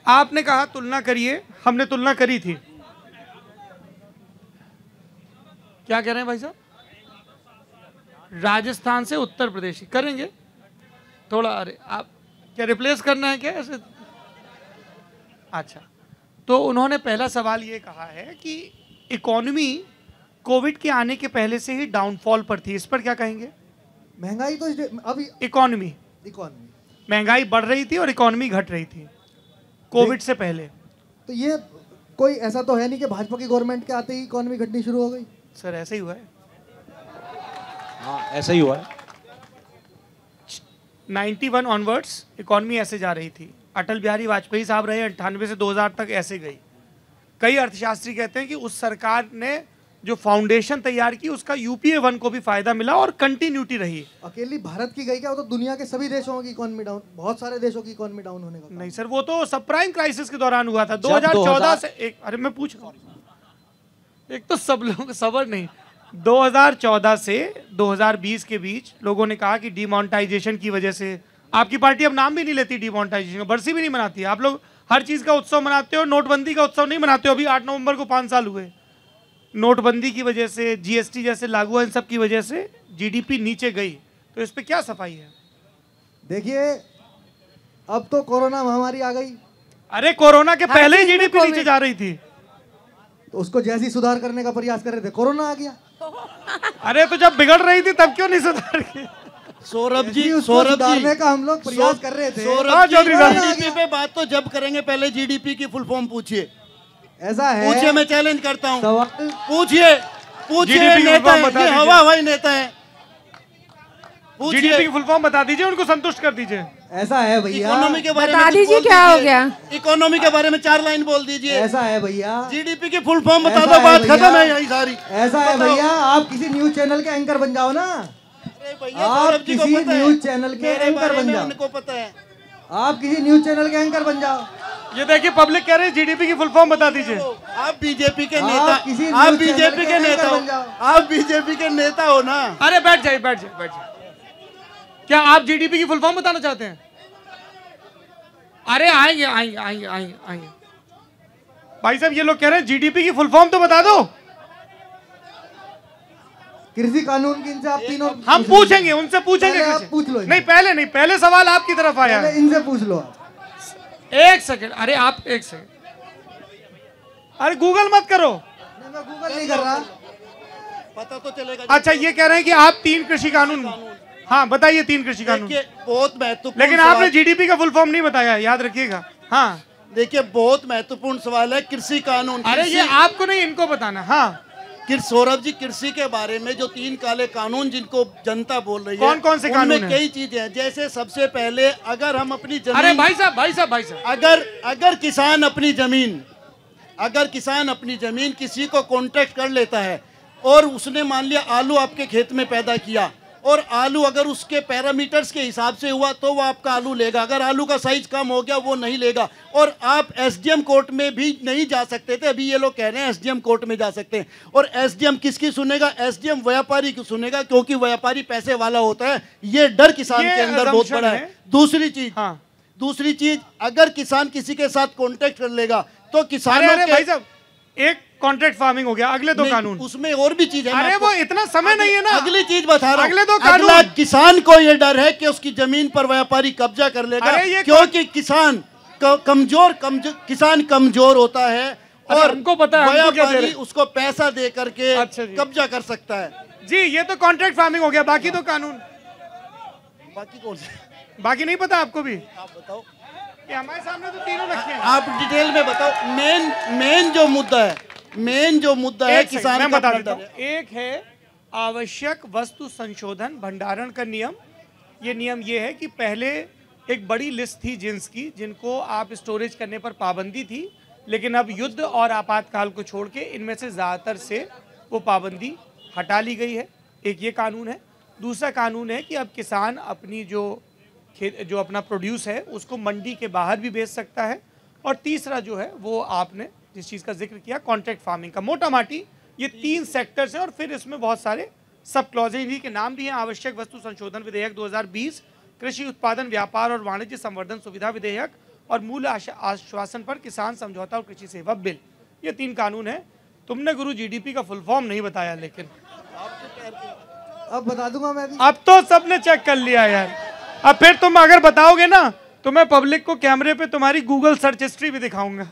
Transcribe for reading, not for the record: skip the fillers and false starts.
आपने कहा तुलना करिए, हमने तुलना करी थी। क्या कह रहे हैं भाई साहब? राजस्थान से उत्तर प्रदेश करेंगे थोड़ा। अरे आप क्या रिप्लेस करना है क्या ऐसे? अच्छा, तो उन्होंने पहला सवाल ये कहा है कि इकोनॉमी कोविड के आने के पहले से ही डाउनफॉल पर थी, इस पर क्या कहेंगे? महंगाई तो अभी इकोनॉमी महंगाई बढ़ रही थी और इकोनॉमी घट रही थी कोविड से पहले। तो ये कोई ऐसा तो है नहीं कि भाजपा की गवर्नमेंट के आते ही इकोनॉमी घटनी शुरू हो गई। सर ऐसा ही हुआ है। हाँ ऐसा ही हुआ है। 91 ऑनवर्ड्स इकोनॉमी ऐसे जा रही थी। अटल बिहारी वाजपेयी साहब रहे 98 से 2000 तक ऐसे गई। कई अर्थशास्त्री कहते हैं कि उस सरकार ने जो फाउंडेशन तैयार की उसका यूपीए 1 को भी फायदा मिला और कंटिन्यूटी रही। अकेली भारत की गई क्या? वो तो दुनिया के सभी देशों की इकोनॉमी डाउन, बहुत सारे देशों की इकोनॉमी डाउन होने का। नहीं सर, वो तो सब प्राइम क्राइसिस के दौरान हुआ था 2014 से एक। अरे मैं पूछ रहा हूँ, एक तो सब लोग सबर नहीं। 2014 से 2020 के बीच लोगों ने कहा कि डिमोनेटाइजेशन की वजह से, आपकी पार्टी अब नाम भी नहीं लेती डिमोनेटाइजेशन का, बरसी भी नहीं मनाती। आप लोग हर चीज का उत्सव मनाते हो, नोटबंदी का उत्सव नहीं मनाते हो। अभी 8 नवंबर को 5 साल हुए। नोटबंदी की वजह से, जीएसटी जैसे लागू हुआ, इन सब की वजह से जीडीपी नीचे गई। तो इस पे क्या सफाई है? देखिए अब तो कोरोना महामारी आ गई। अरे कोरोना के पहले ही जीडीपी नीचे जा रही थी, तो उसको जैसे ही सुधार करने का प्रयास कर रहे थे कोरोना आ गया। अरे तो जब बिगड़ रही थी तब क्यों नहीं सुधार की? सौरभ जी सुधारने का हम लोग प्रयास कर रहे थे। सौरभ जी जीडीपी पे बात तो जब करेंगे, पहले जीडीपी की फुल फॉर्म पूछिए। ऐसा है, पूछिए, मैं चैलेंज करता हूँ। सवाल पूछिए, पूछिए। नेता है, हवा हवाई नेता है। जीडीपी की फुल फॉर्म बता दीजिए, उनको संतुष्ट कर दीजिए। ऐसा है भैया, इकोनॉमी के बारे में बता दीजिए क्या हो गया। इकोनॉमी के बारे में 4 लाइन बोल दीजिए। ऐसा है भैया, जीडीपी की फुल फॉर्म बता दो, बात खत्म है यही सारी। ऐसा है भैया, आप किसी न्यूज चैनल के एंकर बन जाओ ना। आप किसी न्यूज चैनल के एंकर बन जाओ, उनको पता है। आप किसी न्यूज चैनल के एंकर बन जाओ। ये देखिए पब्लिक कह रही है जीडीपी की फुल फॉर्म बता दीजिए। आप बीजेपी के नेता, आप बीजेपी के नेता हो, आप बीजेपी के नेता हो ना। अरे बैठ जाइए, बैठ जाइए, बैठ जाइए। क्या आप जीडीपी की फुल फॉर्म बताना चाहते हैं? अरे आएंगे आएंगे आएंगे आएंगे आएंगे। भाई साहब ये लोग कह रहे हैं जीडीपी की फुल फॉर्म तो बता दो। कृषि कानून की इनसे आप तीनों हम पूछेंगे, उनसे पूछेंगे। आप पूछ लो। नहीं पहले नहीं, पहले सवाल आपकी तरफ आया है। इनसे पूछ लो आप। एक सेकंड, अरे आप एक सेकंड। अरे गूगल मत करो। नहीं, मैं गूगल नहीं कर रहा, पता तो चलेगा। अच्छा ये कह रहे हैं कि आप 3 कृषि कानून, हाँ बताइए 3 कृषि कानून। बहुत महत्वपूर्ण, लेकिन आपने जीडीपी का फुल फॉर्म नहीं बताया, याद रखिएगा। हाँ देखिए बहुत महत्वपूर्ण सवाल है कृषि कानून। अरे ये आपको नहीं, इनको बताना। हाँ सौरभ जी, कृषि के बारे में जो 3 काले कानून जिनको जनता बोल रही है, कौन कौन से कानून हैं? कई चीजें हैं। जैसे सबसे पहले अगर हम अपनी जमीन, अरे भाई साहब भाई साहब भाई साहब, अगर किसान अपनी जमीन किसी को कॉन्ट्रैक्ट कर लेता है और उसने मान लिया आलू आपके खेत में पैदा किया, और आलू अगर उसके पैरामीटर्स के हिसाब से हुआ तो वो आपका आलू लेगा। अगर आलू का साइज कम हो गया वो नहीं लेगा। और आप एसडीएम कोर्ट में भी नहीं जा सकते थे, अभी ये लोग कह रहे हैं एसडीएम कोर्ट में जा सकते हैं। और एसडीएम किसकी सुनेगा? एसडीएम व्यापारी की सुनेगा, क्योंकि व्यापारी पैसे वाला होता है। ये डर किसान के अंदर बहुत बड़ा है। दूसरी चीज, अगर किसान किसी के साथ कॉन्ट्रैक्ट कर लेगा तो किसानों के, भाई साहब एक कॉन्ट्रैक्ट फार्मिंग हो गया, अगले 2 कानून, उसमें और भी चीज है। अरे वो इतना समय नहीं है ना, अगली चीज बता रहा हूं। अगले 2 कानून। अगला किसान को ये डर है कि उसकी जमीन पर व्यापारी कब्जा कर लेगा, क्योंकि किसान कमजोर होता है और हमको पता है व्यापारी उसको पैसा दे करके कब्जा कर सकता है। जी ये तो कॉन्ट्रैक्ट फार्मिंग हो गया, बाकी 2 कानून। बाकी कौन से? बाकी नहीं पता आपको भी? आप बताओ। ये हमारे सामने तो तीनों रखे हैं। आप डिटेल में बताओ। मेन जो मुद्दा है किसान मैं का बता देता हूं। एक है आवश्यक वस्तु संशोधन भंडारण का नियम। ये नियम ये है कि पहले एक बड़ी लिस्ट थी जिन्स की, जिनको आप स्टोरेज करने पर पाबंदी थी, लेकिन अब युद्ध और आपातकाल को छोड़ के इनमें से ज़्यादातर से वो पाबंदी हटा ली गई है। एक ये कानून है। दूसरा कानून है कि अब किसान अपनी जो अपना प्रोड्यूस है उसको मंडी के बाहर भी बेच सकता है। और तीसरा जो है वो आपने जिस चीज़ का जिक्र किया कॉन्ट्रैक्ट फार्मिंग का, मोटा माटी ये 3 सेक्टर्स हैं। और फिर इसमें बहुत सारे सब क्लॉजेज इन्हीं के नाम भी हैं। आवश्यक वस्तु संशोधन विधेयक 2020, कृषि उत्पादन व्यापार और वाणिज्य संवर्धन सुविधा विधेयक और मूल आश्वासन पर किसान समझौता और कृषि सेवा बिल। ये 3 कानून है। तुमने गुरु जीडीपी का फुल फॉर्म नहीं बताया, लेकिन अब बता दूंगा मैं भी। अब तो सबने चेक कर लिया यार। अब फिर तुम अगर बताओगे ना तो मैं पब्लिक को कैमरे पे तुम्हारी गूगल सर्च हिस्ट्री भी दिखाऊंगा।